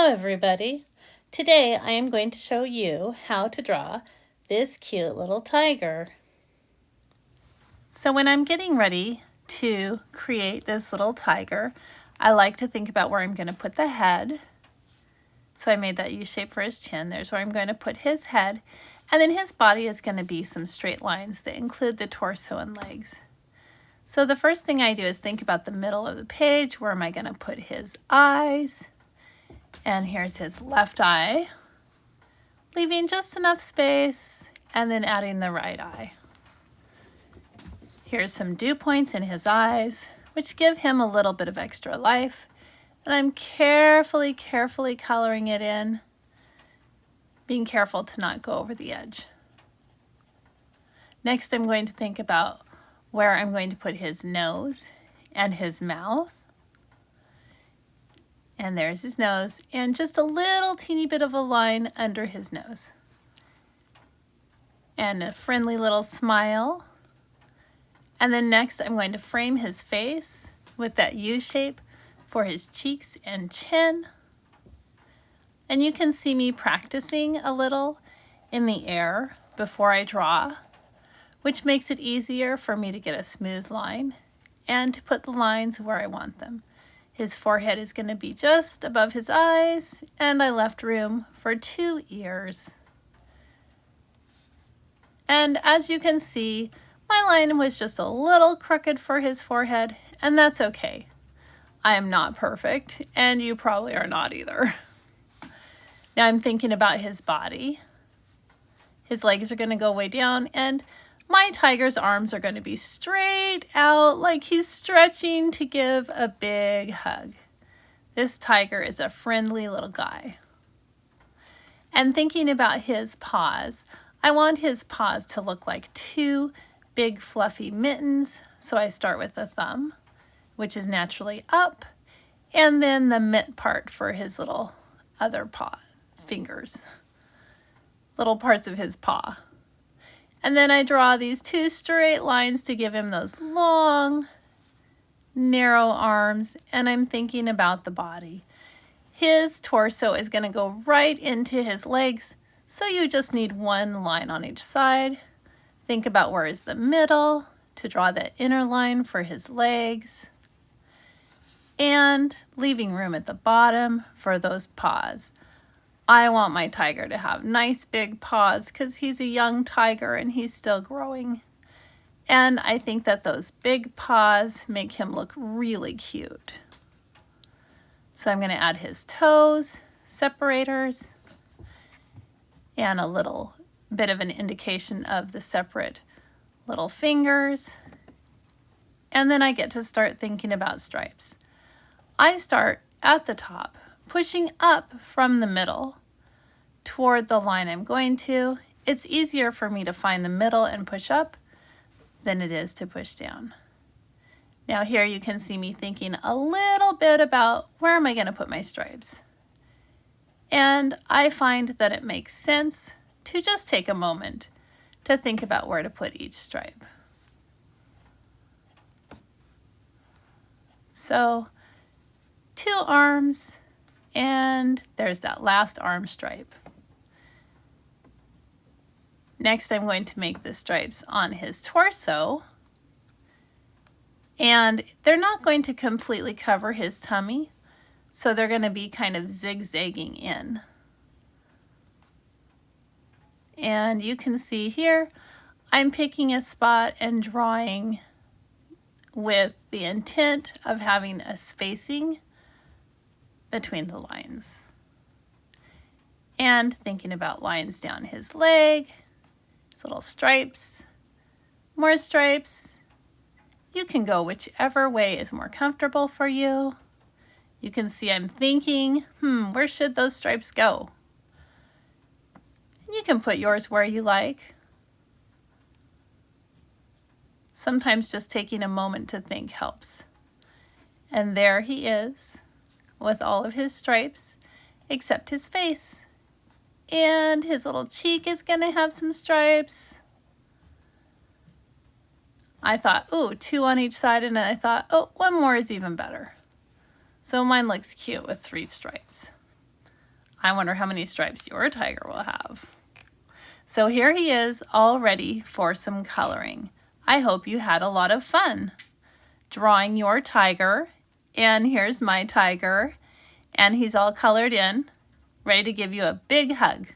Hello everybody! Today I am going to show you how to draw this cute little tiger. So when I'm getting ready to create this little tiger, I like to think about where I'm going to put the head. So I made that U shape for his chin. There's where I'm going to put his head. And then his body is going to be some straight lines that include the torso and legs. So the first thing I do is think about the middle of the page. Where am I going to put his eyes? And here's his left eye, leaving just enough space, and then adding the right eye. Here's some dew points in his eyes, which give him a little bit of extra life. And I'm carefully coloring it in, being careful to not go over the edge. Next, I'm going to think about where I'm going to put his nose and his mouth. And there's his nose, and just a little teeny bit of a line under his nose. And a friendly little smile. And then next I'm going to frame his face with that U shape for his cheeks and chin. And you can see me practicing a little in the air before I draw, which makes it easier for me to get a smooth line and to put the lines where I want them. His forehead is going to be just above his eyes, and I left room for 2 ears. And as you can see, my line was just a little crooked for his forehead, and that's okay. I am not perfect, and you probably are not either. Now I'm thinking about his body. His legs are going to go way down, and my tiger's arms are going to be straight out like he's stretching to give a big hug. This tiger is a friendly little guy. And thinking about his paws, I want his paws to look like 2 big fluffy mittens. So I start with the thumb, which is naturally up, and then the mitt part for his little other paw, fingers, little parts of his paw. And then I draw these 2 straight lines to give him those long, narrow arms, and I'm thinking about the body. His torso is going to go right into his legs, so you just need 1 line on each side. Think about where is the middle to draw the inner line for his legs, and leaving room at the bottom for those paws. I want my tiger to have nice big paws because he's a young tiger and he's still growing. And I think that those big paws make him look really cute. So I'm going to add his toes, separators, and a little bit of an indication of the separate little fingers. And then I get to start thinking about stripes. I start at the top, pushing up from the middle toward the line I'm going to. It's easier for me to find the middle and push up than it is to push down. Now here you can see me thinking a little bit about where am I going to put my stripes. And I find that it makes sense to just take a moment to think about where to put each stripe. So 2 arms, and there's that last arm stripe. Next, I'm going to make the stripes on his torso, and they're not going to completely cover his tummy, so they're going to be kind of zigzagging in. And you can see here, I'm picking a spot and drawing with the intent of having a spacing between the lines. And thinking about lines down his leg, his little stripes, more stripes. You can go whichever way is more comfortable for you. You can see I'm thinking, where should those stripes go? You can put yours where you like. Sometimes just taking a moment to think helps. And there he is with all of his stripes except his face. And his little cheek is going to have some stripes. I thought, ooh, 2 on each side, and then I thought, 1 more is even better. So mine looks cute with 3 stripes. I wonder how many stripes your tiger will have. So here he is, all ready for some coloring. I hope you had a lot of fun drawing your tiger. And here's my tiger, and he's all colored in, ready to give you a big hug.